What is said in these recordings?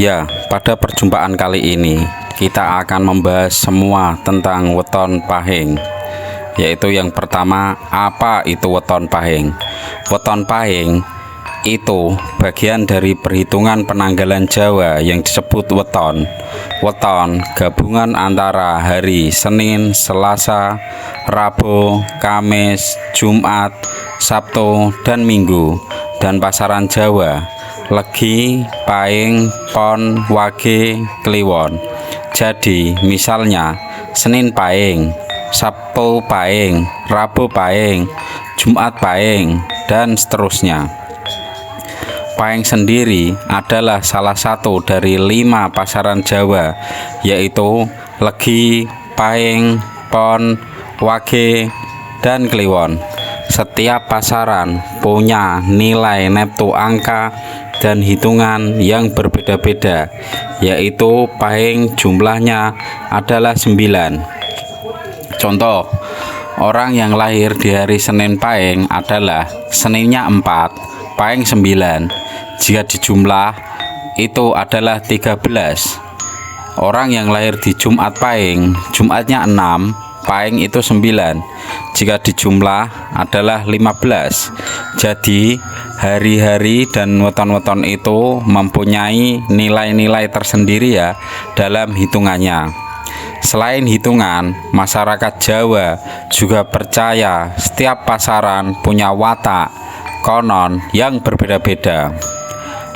Ya, pada perjumpaan kali ini kita akan membahas semua tentang weton pahing. Yaitu yang pertama, apa itu weton pahing? Weton pahing itu bagian dari perhitungan penanggalan Jawa yang disebut weton. Weton gabungan antara hari Senin, Selasa, Rabu, Kamis, Jumat, Sabtu, dan Minggu, dan pasaran Jawa Legi, Pahing, Pon, Wage, Kliwon. Jadi misalnya Senin Pahing, Sabtu Pahing, Rabu Pahing, Jumat Pahing, dan seterusnya. Pahing sendiri adalah salah satu dari 5 pasaran Jawa, yaitu Legi, Pahing, Pon, Wage, dan Kliwon. Setiap pasaran punya nilai neptu angka dan hitungan yang berbeda-beda, yaitu pahing jumlahnya adalah 9. Contoh, orang yang lahir di hari Senin Pahing adalah Seninnya 4, Pahing 9. Jika dijumlah itu adalah 13. Orang yang lahir di Jumat Pahing, Jumatnya 6, Pahing itu 9. Jika dijumlah adalah 15. Jadi hari-hari dan weton-weton itu mempunyai nilai-nilai tersendiri ya dalam hitungannya. Selain hitungan, masyarakat Jawa juga percaya setiap pasaran punya watak konon yang berbeda-beda.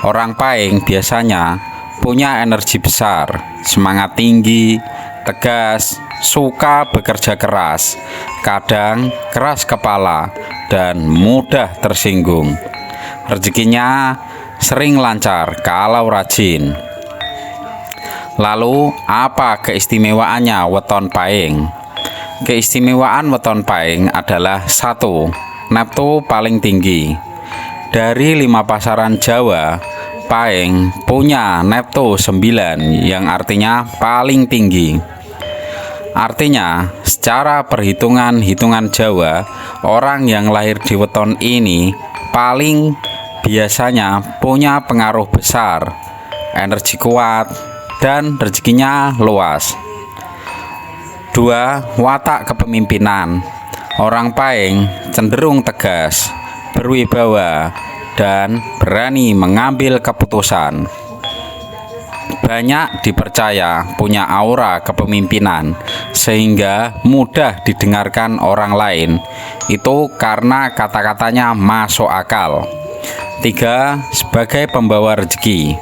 Orang Pahing biasanya punya energi besar, semangat tinggi, tegas, suka bekerja keras, kadang keras kepala, dan mudah tersinggung. Rezekinya sering lancar kalau rajin. Lalu, apa keistimewaannya weton pahing? Keistimewaan weton pahing adalah 1. Neptu paling tinggi. Dari 5 pasaran Jawa, pahing punya neptu 9 yang artinya paling tinggi. Artinya, secara perhitungan Jawa, orang yang lahir di weton ini paling biasanya punya pengaruh besar, energi kuat, dan rezekinya luas. 2. Watak kepemimpinan. Orang Pahing cenderung tegas, berwibawa, dan berani mengambil keputusan. Banyak dipercaya punya aura kepemimpinan sehingga mudah didengarkan orang lain. Itu karena kata-katanya masuk akal. 3. Sebagai pembawa rezeki.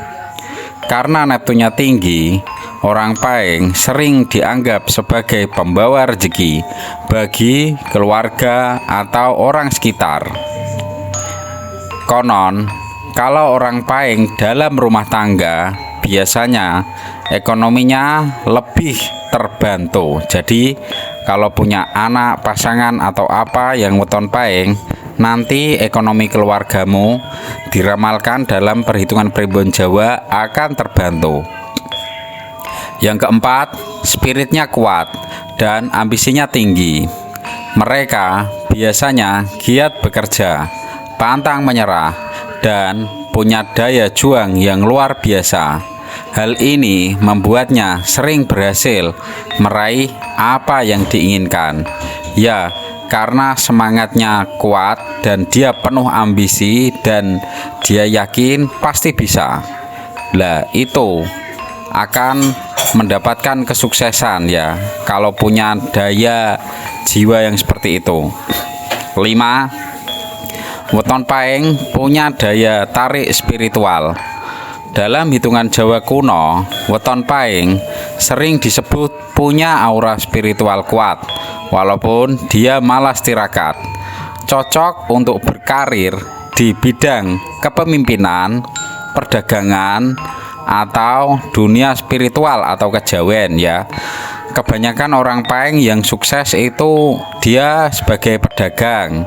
Karena neptunya tinggi, orang Pahing sering dianggap sebagai pembawa rezeki bagi keluarga atau orang sekitar. Konon, kalau orang Pahing dalam rumah tangga, biasanya ekonominya lebih terbantu. Jadi kalau punya anak, pasangan, atau apa yang weton pahing, nanti ekonomi keluargamu diramalkan dalam perhitungan primbon Jawa akan terbantu. Yang keempat, spiritnya kuat dan ambisinya tinggi. Mereka biasanya giat bekerja, pantang menyerah, dan punya daya juang yang luar biasa. Hal ini membuatnya sering berhasil meraih apa yang diinginkan. Ya, karena semangatnya kuat dan dia penuh ambisi dan dia yakin pasti bisa. Lah, itu akan mendapatkan kesuksesan ya kalau punya daya jiwa yang seperti itu. 5. Weton pahing punya daya tarik spiritual. Dalam hitungan Jawa kuno, weton pahing sering disebut punya aura spiritual kuat, walaupun dia malas tirakat. Cocok untuk berkarir di bidang kepemimpinan, perdagangan, atau dunia spiritual atau kejawen ya. Kebanyakan orang Pahing yang sukses itu dia sebagai pedagang,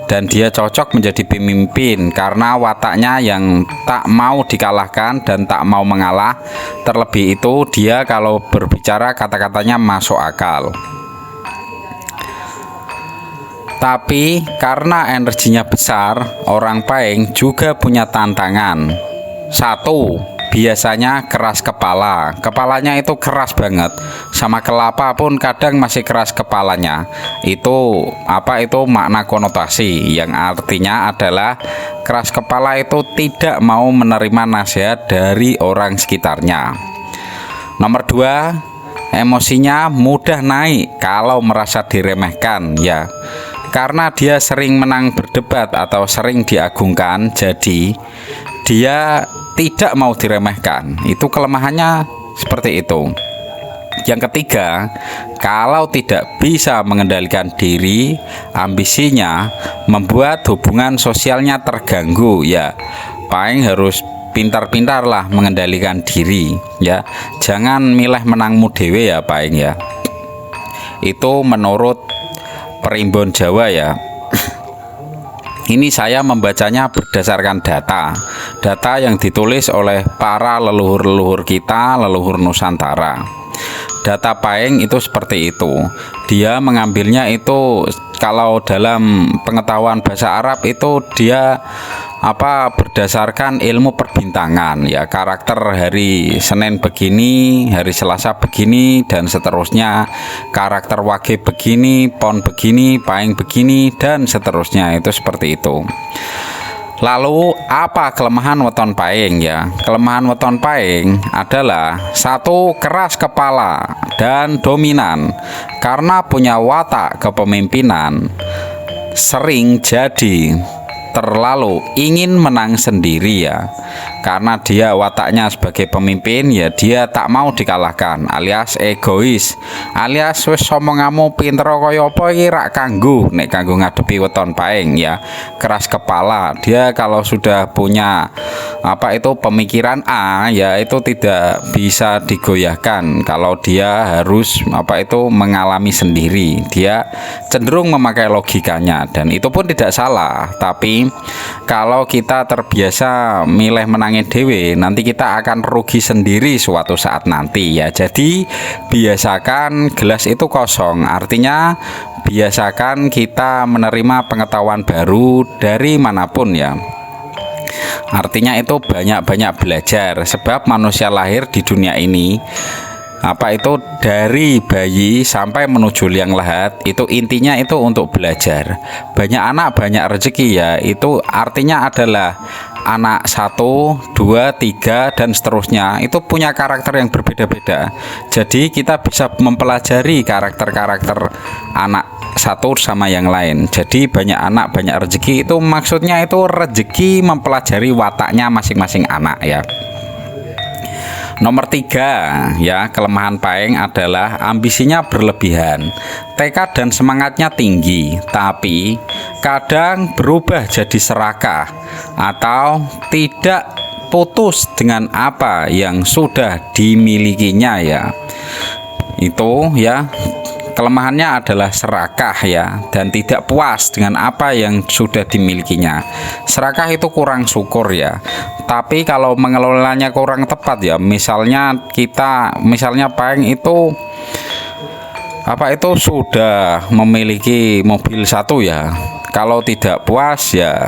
dan dia cocok menjadi pemimpin karena wataknya yang tak mau dikalahkan dan tak mau mengalah. Terlebih itu dia kalau berbicara kata-katanya masuk akal. Tapi karena energinya besar, orang Pahing juga punya tantangan. 1. biasanya keras kepala. Kepalanya itu keras banget. Sama kelapa pun kadang masih keras kepalanya. Itu makna konotasi yang artinya adalah keras kepala itu tidak mau menerima nasihat dari orang sekitarnya. Nomor 2, emosinya mudah naik kalau merasa diremehkan ya. Karena dia sering menang berdebat atau sering diagungkan, jadi dia tidak mau diremehkan. Itu kelemahannya seperti itu. Yang ketiga, kalau tidak bisa mengendalikan diri, ambisinya membuat hubungan sosialnya terganggu ya. Paling harus pintar-pintar lah mengendalikan diri ya. Jangan milih menangmu dewe ya paling ya. Itu menurut Perimbun Jawa ya. Ini saya membacanya berdasarkan data yang ditulis oleh para leluhur-leluhur kita, leluhur Nusantara. Data Paeng itu seperti itu. Dia mengambilnya itu, kalau dalam pengetahuan bahasa Arab itu dia berdasarkan ilmu perbintangan ya, karakter hari Senin begini, hari Selasa begini, dan seterusnya, karakter Wage begini, Pon begini, Paeng begini, dan seterusnya. Itu seperti itu. Lalu apa kelemahan weton Paeng ya? Kelemahan weton Paeng adalah 1, keras kepala dan dominan. Karena punya watak kepemimpinan, sering jadi terlalu ingin menang sendiri ya. Karena dia wataknya sebagai pemimpin ya, dia tak mau dikalahkan, alias egois, alias wis omonganmu pinter kaya apa iki rak kanggo nek kanggo ngadepi weton Paeng ya. Keras kepala, dia kalau sudah punya pemikiran A ya, itu tidak bisa digoyahkan. Kalau dia harus mengalami sendiri, dia cenderung memakai logikanya, dan itu pun tidak salah. Tapi kalau kita terbiasa milih menangin dewe, nanti kita akan rugi sendiri suatu saat nanti ya. Jadi biasakan gelas itu kosong, artinya biasakan kita menerima pengetahuan baru dari manapun ya. Artinya itu banyak-banyak belajar, sebab manusia lahir di dunia ini dari bayi sampai menuju liang lahat, itu intinya itu untuk belajar. Banyak anak banyak rezeki ya. Itu artinya adalah anak 1, 2, 3 dan seterusnya itu punya karakter yang berbeda-beda. Jadi kita bisa mempelajari karakter-karakter anak satu sama yang lain. Jadi banyak anak banyak rezeki, itu maksudnya itu rezeki mempelajari wataknya masing-masing anak ya. Nomor 3 ya, kelemahan Paeng adalah ambisinya berlebihan. Tekad dan semangatnya tinggi, tapi kadang berubah jadi serakah atau tidak putus dengan apa yang sudah dimilikinya ya. Itu ya, kelemahannya adalah serakah ya, dan tidak puas dengan apa yang sudah dimilikinya. Serakah itu kurang syukur ya. Tapi kalau mengelolanya kurang tepat ya, misalnya Paeng itu sudah memiliki mobil 1 ya, kalau tidak puas ya,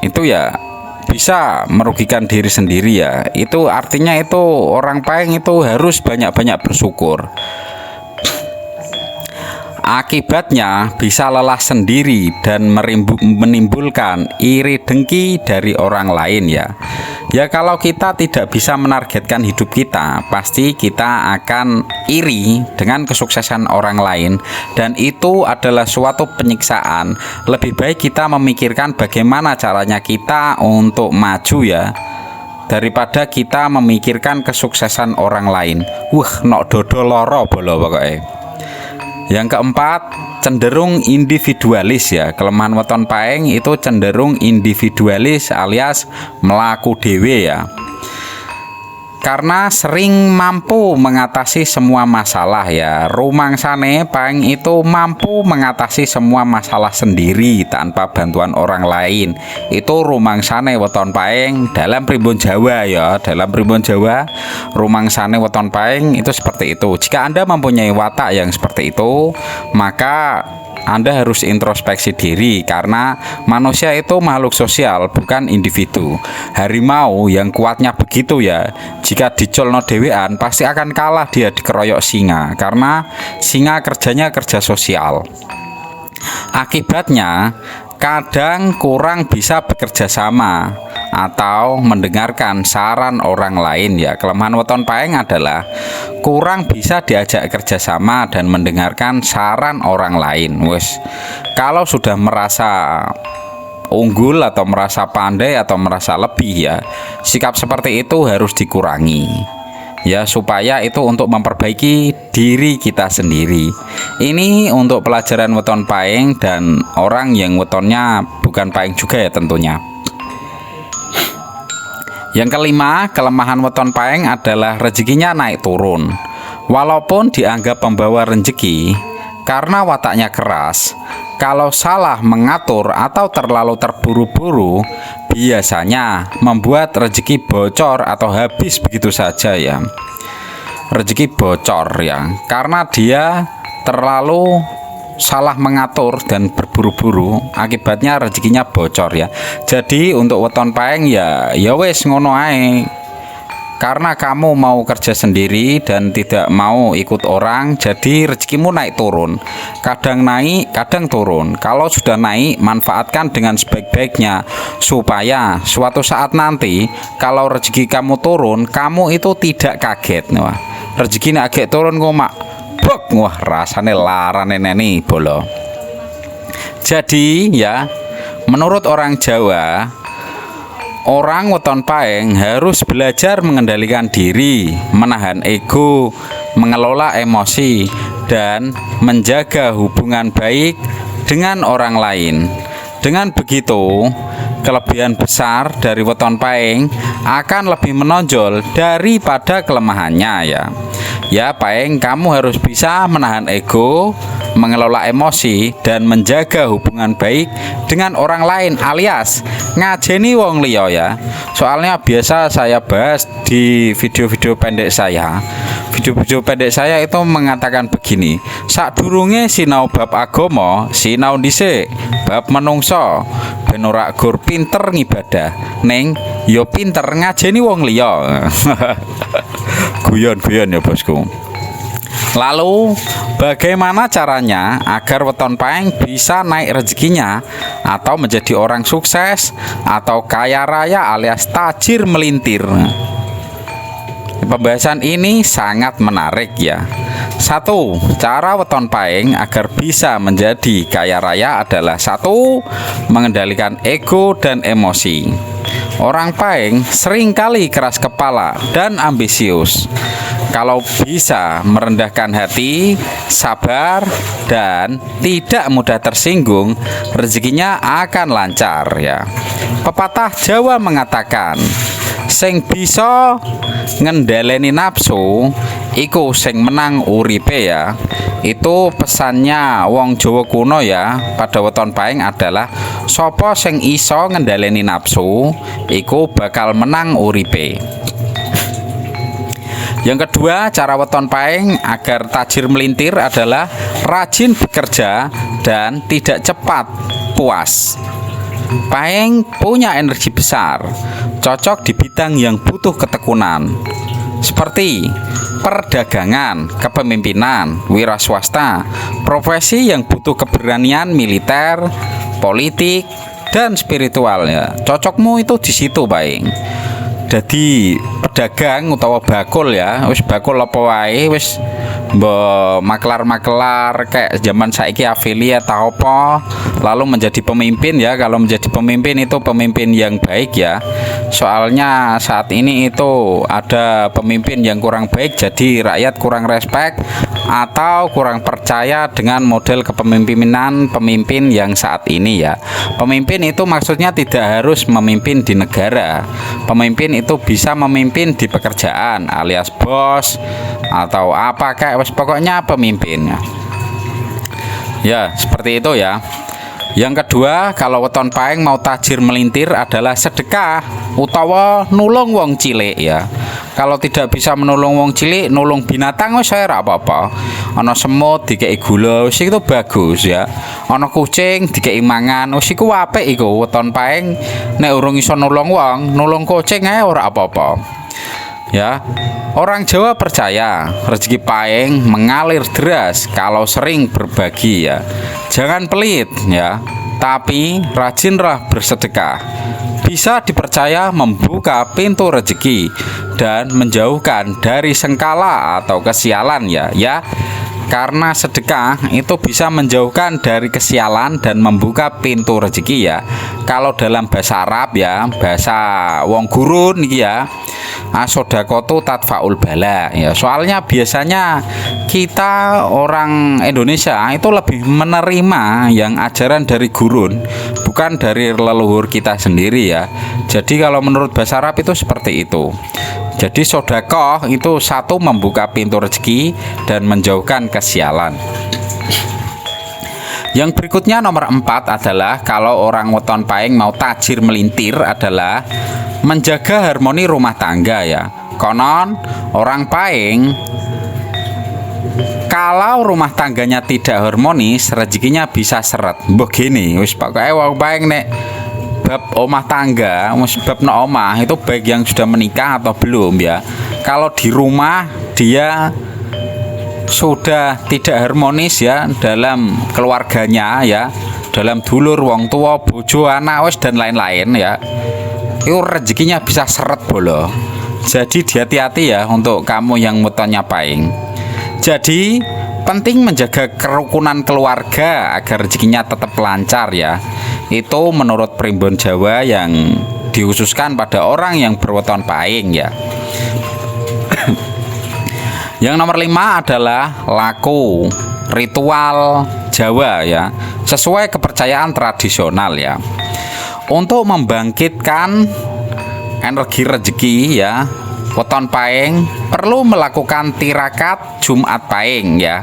itu ya bisa merugikan diri sendiri ya. Itu artinya itu orang Paeng itu harus banyak-banyak bersyukur. Akibatnya bisa lelah sendiri dan menimbulkan iri dengki dari orang lain ya. Ya kalau kita tidak bisa menargetkan hidup kita, pasti kita akan iri dengan kesuksesan orang lain, dan itu adalah suatu penyiksaan. Lebih baik kita memikirkan bagaimana caranya kita untuk maju ya, daripada kita memikirkan kesuksesan orang lain. Nok dodo loro bolo pokoknya. Yang keempat, cenderung individualis ya. Kelemahan weton Paeng itu cenderung individualis alias melaku dewe ya. Karena sering mampu mengatasi semua masalah ya. Rumangsane Paeng itu mampu mengatasi semua masalah sendiri tanpa bantuan orang lain. Itu rumangsane weton Paeng dalam Primbon Jawa ya. Dalam Primbon Jawa, rumangsane weton Paeng itu seperti itu. Jika Anda mempunyai watak yang seperti itu, maka Anda harus introspeksi diri karena manusia itu makhluk sosial, bukan individu. Harimau yang kuatnya begitu ya, jika dicolno dewean pasti akan kalah dia dikeroyok singa karena singa kerjanya kerja sosial. Akibatnya kadang kurang bisa bekerja sama atau mendengarkan saran orang lain ya. Kelemahan weton paeng adalah kurang bisa diajak kerjasama dan mendengarkan saran orang lain. Kalau sudah merasa unggul atau merasa pandai atau merasa lebih ya, sikap seperti itu harus dikurangi ya, supaya itu untuk memperbaiki diri kita sendiri. Ini untuk pelajaran weton paeng dan orang yang wetonnya bukan paeng juga ya tentunya. Yang kelima, kelemahan weton paeng adalah rezekinya naik turun. Walaupun dianggap pembawa rezeki, karena wataknya keras, kalau salah mengatur atau terlalu terburu-buru, biasanya membuat rezeki bocor atau habis begitu saja ya. Rezeki bocor ya, karena dia terlalu salah mengatur dan berburu-buru, akibatnya rezekinya bocor ya. Jadi untuk weton paeng ya wes ngono ae. Karena kamu mau kerja sendiri dan tidak mau ikut orang, jadi rezekimu naik turun. Kadang naik, kadang turun. Kalau sudah naik, manfaatkan dengan sebaik-baiknya supaya suatu saat nanti kalau rezeki kamu turun, kamu itu tidak kaget. Wah, rezeki nek agak turun kok mak bok, wah rasane larane neni bolo. Jadi ya, menurut orang Jawa, orang weton paeng harus belajar mengendalikan diri, menahan ego, mengelola emosi, dan menjaga hubungan baik dengan orang lain. Dengan begitu, kelebihan besar dari weton paeng akan lebih menonjol daripada kelemahannya ya. Ya, paeng kamu harus bisa menahan ego, mengelola emosi, dan menjaga hubungan baik dengan orang lain alias ngajeni wong liya ya. Soalnya biasa saya bahas di video-video pendek saya. Video-video pendek saya itu mengatakan begini, sadurunge sinau bab agama, sinau dhisik bab menungso ben ora gur pinter ngibadah, ning yo pinter ngajeni wong liya. Guyon-guyon ya bosku. Lalu bagaimana caranya agar weton paeng bisa naik rezekinya atau menjadi orang sukses atau kaya raya alias tajir melintir? Pembahasan ini sangat menarik ya. Satu, cara weton paeng agar bisa menjadi kaya raya adalah satu, mengendalikan ego dan emosi. Orang paeng seringkali keras kepala dan ambisius. Kalau bisa merendahkan hati, sabar, dan tidak mudah tersinggung, rezekinya akan lancar ya. Pepatah Jawa mengatakan, sing bisa ngendhaleni nafsu iku sing menang uripe ya. Itu pesannya wong Jawa kuno ya. Pada weton paeng adalah sapa sing iso ngendhaleni nafsu iku bakal menang uripe. Yang kedua, cara weton paeng agar tajir melintir adalah rajin bekerja dan tidak cepat puas. Paeng punya energi besar, cocok di bidang yang butuh ketekunan, seperti perdagangan, kepemimpinan, wira swasta, profesi yang butuh keberanian militer, politik, dan spiritual ya. Cocokmu itu di situ, paeng. Jadi pedagang utawa bakul ya, wis bakul apa wae wis mbok maklar-maklar kayak zaman saiki afiliat atau apa, lalu menjadi pemimpin ya. Kalau menjadi pemimpin itu pemimpin yang baik ya. Soalnya saat ini itu ada pemimpin yang kurang baik, jadi rakyat kurang respect atau kurang percaya dengan model kepemimpinan pemimpin yang saat ini ya. Pemimpin itu maksudnya tidak harus memimpin di negara. Pemimpin itu bisa memimpin di pekerjaan alias bos atau apa kayak pokoknya pemimpin ya, seperti itu ya. Yang kedua, kalau weton paeng mau tajir melintir adalah sedekah utawa nulung wong cilik ya. Kalau tidak bisa menolong wong cilik, nolong binatang wis saya ora apa-apa. Ana semut dikei gula wis itu bagus ya. Ana kucing dikei mangan wis iku apik iku. Weton paing nek urung iso nolong wong, nolong kucing ae ora apa-apa. Ya, orang Jawa percaya rezeki paing mengalir deras kalau sering berbagi ya. Jangan pelit ya, tapi rajinlah bersedekah. Bisa dipercaya membuka pintu rezeki dan menjauhkan dari sengkala atau kesialan ya. Karena sedekah itu bisa menjauhkan dari kesialan dan membuka pintu rezeki ya. Kalau dalam bahasa Arab ya, bahasa wong gurun nih ya, asodakotu tadfaul bala ya. Soalnya biasanya kita orang Indonesia itu lebih menerima yang ajaran dari gurun, bukan dari leluhur kita sendiri ya. Jadi kalau menurut bahasa Arab itu seperti itu. Jadi sodakoh itu satu, membuka pintu rezeki dan menjauhkan kesialan. Yang berikutnya nomor 4 adalah kalau orang weton paing mau tajir melintir adalah menjaga harmoni rumah tangga ya. Konon orang paing kalau rumah tangganya tidak harmonis, rezekinya bisa seret. Mbah gini, wis pokoke wong paing nek bab omah tangga, bab no omah itu baik yang sudah menikah atau belum ya. Kalau di rumah dia sudah tidak harmonis ya dalam keluarganya ya, dalam dulur, wong tua, bojo, anak wis dan lain-lain ya, itu rezekinya bisa seret bolo. Jadi hati-hati ya untuk kamu yang wetonnya paing. Jadi penting menjaga kerukunan keluarga agar rezekinya tetap lancar ya. Itu menurut primbon Jawa yang dikhususkan pada orang yang berweton paing ya. Yang nomor 5 adalah laku ritual Jawa ya, sesuai kepercayaan tradisional ya. Untuk membangkitkan energi rezeki ya, weton paing perlu melakukan tirakat Jumat paing ya.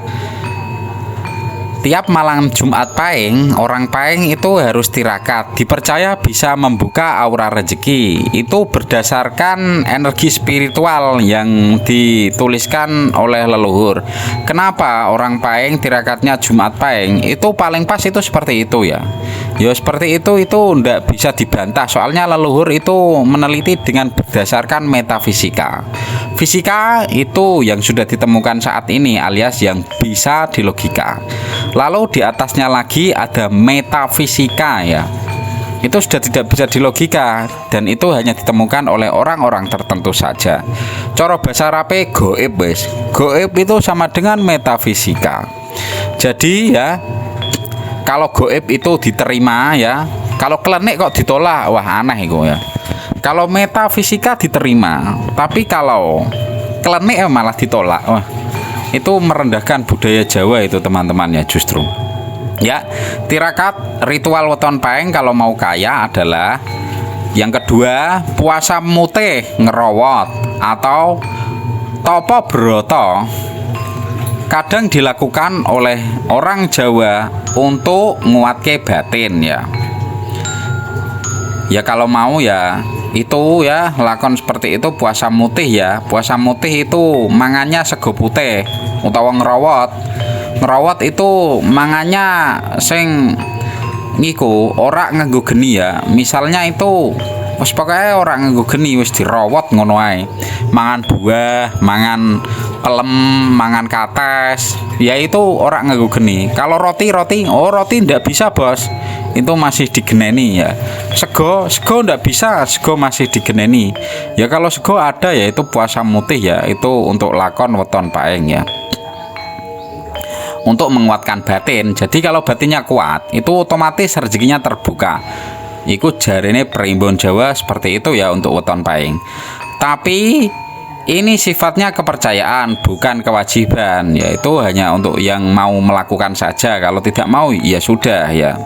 Tiap malam Jumat paing, orang paing itu harus tirakat. Dipercaya bisa membuka aura rezeki. Itu berdasarkan energi spiritual yang dituliskan oleh leluhur. Kenapa orang paing tirakatnya Jumat paing? Itu paling pas itu seperti itu ya. Ya seperti itu ndak bisa dibantah. Soalnya leluhur itu meneliti dengan berdasarkan metafisika. Fisika itu yang sudah ditemukan saat ini alias yang bisa dilogika. Lalu di atasnya lagi ada metafisika ya. Itu sudah tidak bisa dilogika dan itu hanya ditemukan oleh orang-orang tertentu saja. Cara bahasa Arabe goib wis. Goib itu sama dengan metafisika. Jadi ya, kalau goib itu diterima ya, kalau klenik kok ditolak, wah aneh itu ya. Kalau metafisika diterima, tapi kalau klenik malah ditolak, wah itu merendahkan budaya Jawa itu teman-teman ya justru. Ya, tirakat ritual weton paing kalau mau kaya adalah yang kedua, puasa mutih ngerowot atau topo broto. Kadang dilakukan oleh orang Jawa untuk nguatke batin ya. Ya kalau mau ya itu ya lakon seperti itu puasa mutih ya. Puasa mutih itu mangannya sego putih utawa ngerowot. Ngerowot itu mangannya sing ngiku ora nganggo geni ya. Misalnya itu wis pokoke ora nganggo geni, wis dirowot ngono ae. Mangan buah, mangan pelem, mangan kates. Ya itu ora nganggo geni. Kalau roti ndak bisa, Bos. Itu masih digeneni ya. Sego ndak bisa, sego masih digeneni. Ya kalau sego ada ya itu puasa mutih ya. Itu untuk lakon weton paing ya. Untuk menguatkan batin. Jadi kalau batinnya kuat, itu otomatis rezekinya terbuka. Iku jarine primbon Jawa seperti itu ya untuk weton paing. Tapi ini sifatnya kepercayaan, bukan kewajiban. Yaitu hanya untuk yang mau melakukan saja. Kalau tidak mau ya sudah ya.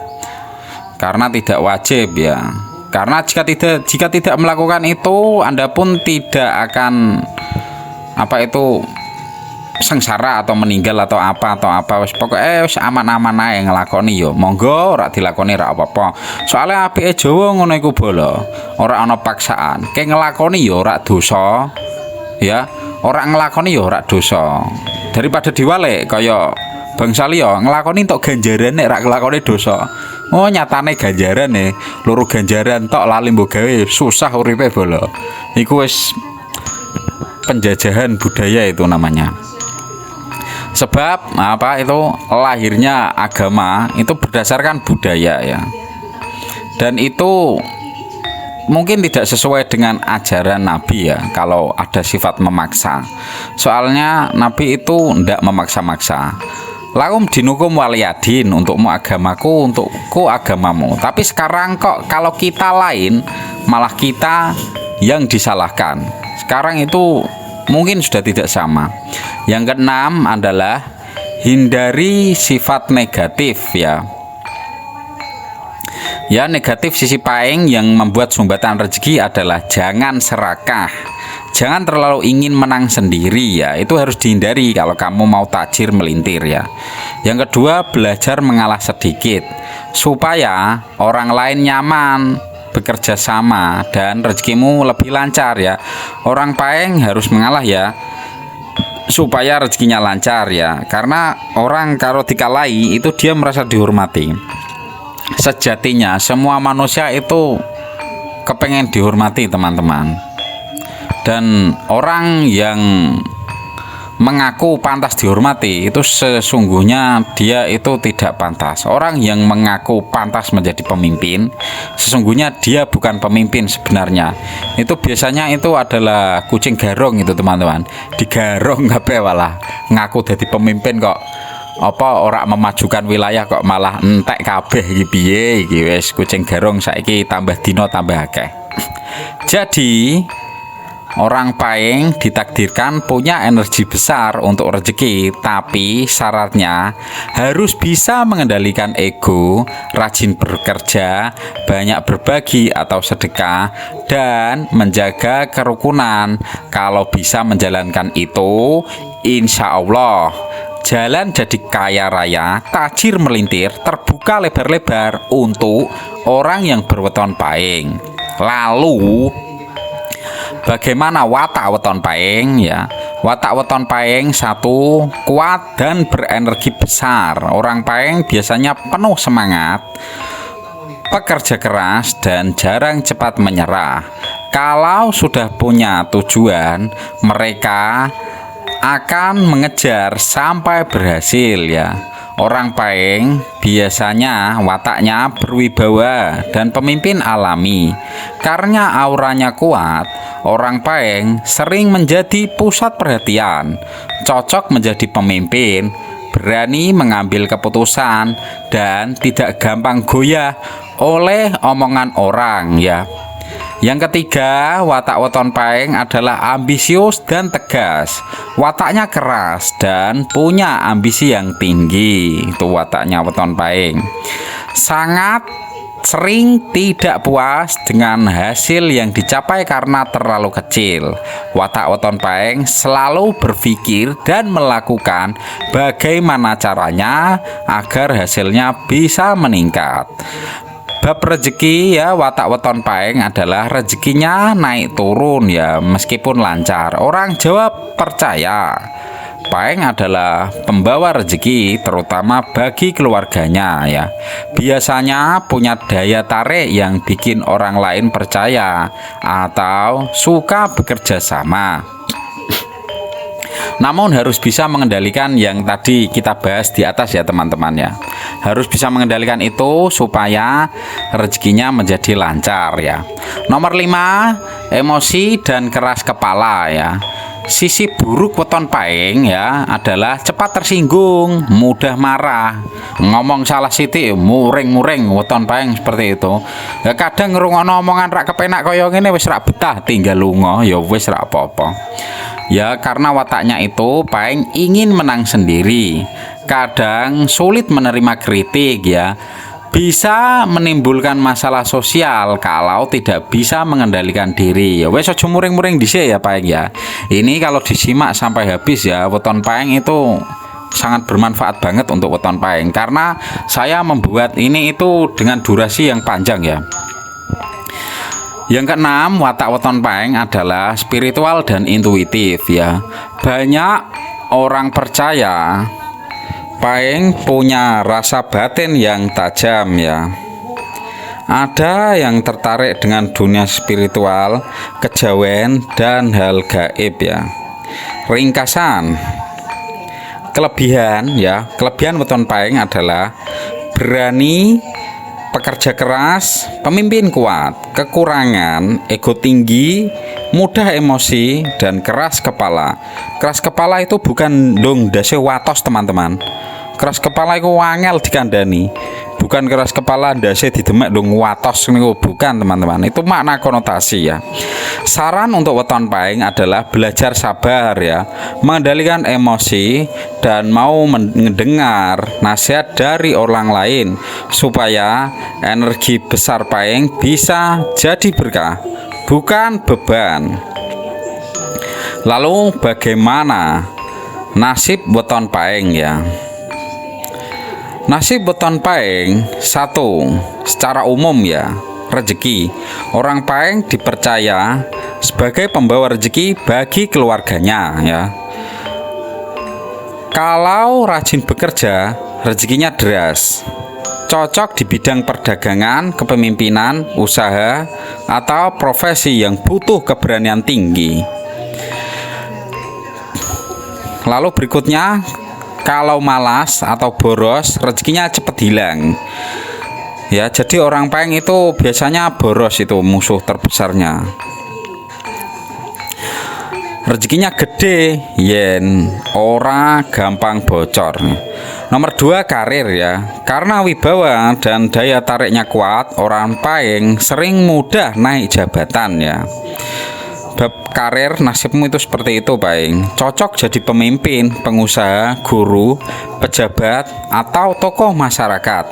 Karena tidak wajib ya. Karena jika tidak melakukan itu, Anda pun tidak akan sengsara atau meninggal atau apa wis pokoke wis aman-aman ae nglakoni yo. Monggo ora dilakoni ra apa-apa. Soale apike Jawa ngono iku bolo. Ora ana paksaan. Ke nglakoni yo ora dosa. ya, orang nglakoni ya ora dosa. Daripada diwalek kaya bangsa liya nglakoni tok ganjaran nek ra nglakoni dosa. Oh nyatane ganjaran loro ganjaran tok lali mbok gawe susah uripe bolo. Iku wis penjajahan budaya itu namanya. Sebab apa itu lahirnya agama itu berdasarkan budaya ya. Dan itu mungkin tidak sesuai dengan ajaran Nabi ya kalau ada sifat memaksa. Soalnya Nabi itu ndak memaksa-maksa. Lakum dinukum waliyadin, untukmu agamaku, untukku agamamu. Tapi sekarang kok kalau kita lain malah kita yang disalahkan. Sekarang itu mungkin sudah tidak sama. Yang keenam adalah hindari sifat negatif ya. Ya, negatif sisi paing yang membuat sumbatan rezeki adalah jangan serakah. Jangan terlalu ingin menang sendiri ya. Itu harus dihindari kalau kamu mau tajir melintir ya. Yang kedua, belajar mengalah sedikit supaya orang lain nyaman bekerja sama dan rezekimu lebih lancar ya. Orang paing harus mengalah ya supaya rezekinya lancar ya. Karena orang kalau dikalai itu dia merasa dihormati. Sejatinya semua manusia itu kepengen dihormati teman-teman. Dan orang yang mengaku pantas dihormati itu sesungguhnya dia itu tidak pantas. Orang yang mengaku pantas menjadi pemimpin sesungguhnya dia bukan pemimpin sebenarnya. Itu biasanya itu adalah kucing garong itu teman-teman. Digarong kabeh walah ngaku jadi pemimpin kok apa ora memajukan wilayah kok malah entek kabeh iki piye iki wis kucing garong saiki tambah dino tambah akeh. Jadi orang paing ditakdirkan punya energi besar untuk rezeki, tapi syaratnya harus bisa mengendalikan ego, rajin bekerja, banyak berbagi atau sedekah, dan menjaga kerukunan. Kalau bisa menjalankan itu, insya Allah jalan jadi kaya raya, tajir melintir, terbuka lebar-lebar untuk orang yang berweton paing. Lalu bagaimana watak weton paing ya? Watak weton paing satu, kuat dan berenergi besar. Orang paing biasanya penuh semangat, pekerja keras dan jarang cepat menyerah. Kalau sudah punya tujuan, mereka akan mengejar sampai berhasil ya. Orang paing biasanya wataknya berwibawa dan pemimpin alami. Karena auranya kuat, orang paing sering menjadi pusat perhatian, cocok menjadi pemimpin, berani mengambil keputusan, dan tidak gampang goyah oleh omongan orang ya. Yang ketiga, watak weton paing adalah ambisius dan tegas. Wataknya keras dan punya ambisi yang tinggi. Itu wataknya weton paing. Sangat sering tidak puas dengan hasil yang dicapai karena terlalu kecil. Watak weton paing selalu berpikir dan melakukan bagaimana caranya agar hasilnya bisa meningkat. Bab rezeki ya, watak weton paing adalah rezekinya naik turun ya, meskipun lancar. Orang Jawa percaya paing adalah pembawa rezeki, terutama bagi keluarganya ya. Biasanya punya daya tarik yang bikin orang lain percaya atau suka bekerja sama. Namun harus bisa mengendalikan yang tadi kita bahas di atas ya teman-teman ya. Harus bisa mengendalikan itu supaya rezekinya menjadi lancar ya. Nomor 5, emosi dan keras kepala ya. Sisi buruk weton paing ya adalah cepat tersinggung, mudah marah. Ngomong salah sithik muring-muring weton paing seperti itu. Ya kadang ngrungokno omongan rak kepenak kaya ngene wis rak betah tinggal lunga ya wis rak apa-apa. Ya karena wataknya itu paing ingin menang sendiri. Kadang sulit menerima kritik ya. Bisa menimbulkan masalah sosial kalau tidak bisa mengendalikan diri. Ya wes aja muring-muring dhisik ya paing ya. Ini kalau disimak sampai habis ya, weton paing itu sangat bermanfaat banget untuk weton paing karena saya membuat ini itu dengan durasi yang panjang ya. Yang keenam, watak weton Paeng adalah spiritual dan intuitif ya. Banyak orang percaya Paeng punya rasa batin yang tajam ya. Ada yang tertarik dengan dunia spiritual, kejawen, dan hal gaib ya. Ringkasan kelebihan weton Paeng adalah berani, pekerja keras, pemimpin kuat. Kekurangan, ego tinggi, mudah emosi, dan keras kepala. Keras kepala itu bukan dong dase watos teman-teman. Keras kepala itu wangel dikandani. Bukan keras kepala dase didemek dong watos niku, bukan teman-teman. Itu makna konotasi ya. Saran untuk weton Paeng adalah belajar sabar ya, mengendalikan emosi, dan mau mendengar nasihat dari orang lain supaya energi besar Paeng bisa jadi berkah, bukan beban. Lalu bagaimana nasib weton Paeng ya? Nasib weton Paeng, satu, secara umum ya, rezeki. Orang Paeng dipercaya sebagai pembawa rezeki bagi keluarganya ya. Kalau rajin bekerja, rezekinya deras. Cocok di bidang perdagangan, kepemimpinan, usaha, atau profesi yang butuh keberanian tinggi. Lalu berikutnya, kalau malas atau boros, rezekinya cepat hilang. Ya, jadi orang Paeng itu biasanya boros, itu musuh terbesarnya. Rezekinya gede, yen ora gampang bocor. Nomor 2, karir ya. Karena wibawa dan daya tariknya kuat, orang Paeng sering mudah naik jabatan ya. Bab karir, nasibmu itu seperti itu Paeng. Cocok jadi pemimpin, pengusaha, guru, pejabat, atau tokoh masyarakat.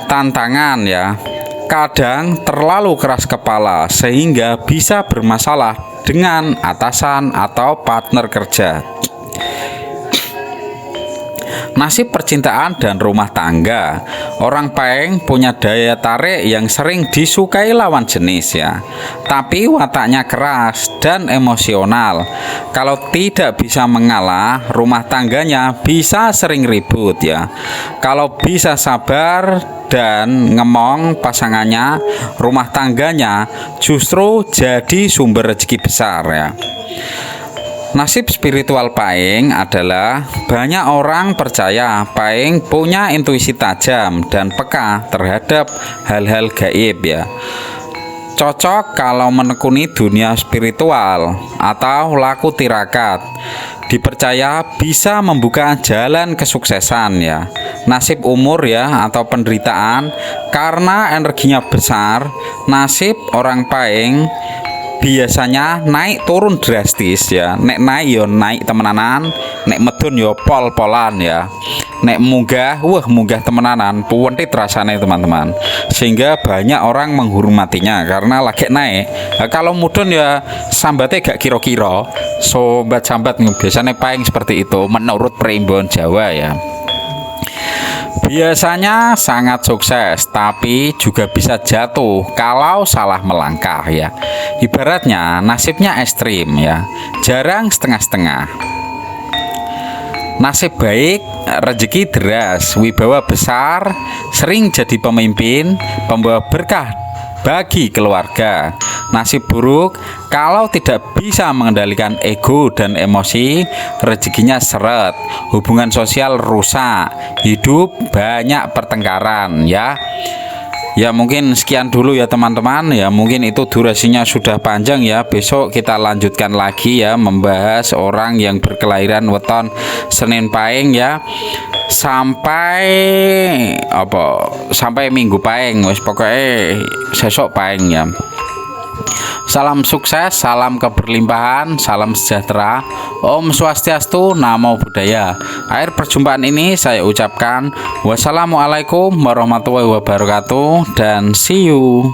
Tantangan ya, kadang terlalu keras kepala sehingga bisa bermasalah dengan atasan atau partner kerja. Nasib percintaan dan rumah tangga. Orang Paeng punya daya tarik yang sering disukai lawan jenis ya. Tapi wataknya keras dan emosional. Kalau tidak bisa mengalah, rumah tangganya bisa sering ribut ya. Kalau bisa sabar dan ngemong pasangannya, rumah tangganya justru jadi sumber rezeki besar ya. Nasib spiritual Paeng adalah banyak orang percaya Paeng punya intuisi tajam dan peka terhadap hal-hal gaib ya. Cocok kalau menekuni dunia spiritual atau laku tirakat. Dipercaya bisa membuka jalan kesuksesan ya. Nasib umur ya atau penderitaan, karena energinya besar, nasib orang Paeng biasanya naik turun drastis ya. Nek naik yo naik temenanan, nek medun yo pol-polan ya. Nek munggah, munggah temenanan, puwentit rasane teman-teman. Sehingga banyak orang menghormatinya karena lagi naik. Nah, kalau mudun ya sambate gak kira-kira. Sambat-sambat biasanya Paeng seperti itu menurut perimbon Jawa ya. Biasanya sangat sukses, tapi juga bisa jatuh kalau salah melangkah ya. Ibaratnya nasibnya ekstrim ya, jarang setengah-setengah. Nasib baik, rezeki deras, wibawa besar, sering jadi pemimpin, pembawa berkah bagi keluarga. Nasib buruk, kalau tidak bisa mengendalikan ego dan emosi, rezekinya seret, hubungan sosial rusak, hidup banyak pertengkaran ya. Ya mungkin sekian dulu ya teman-teman ya, mungkin itu durasinya sudah panjang ya. Besok kita lanjutkan lagi ya, membahas orang yang berkelahiran weton Senin Paeng ya, sampai Minggu Paeng, wis pokoknya sesok Paeng ya. Salam sukses, salam keberlimpahan, salam sejahtera. Om Swastiastu, Namo Buddhaya. Akhir perjumpaan ini saya ucapkan wassalamualaikum warahmatullahi wabarakatuh dan see you.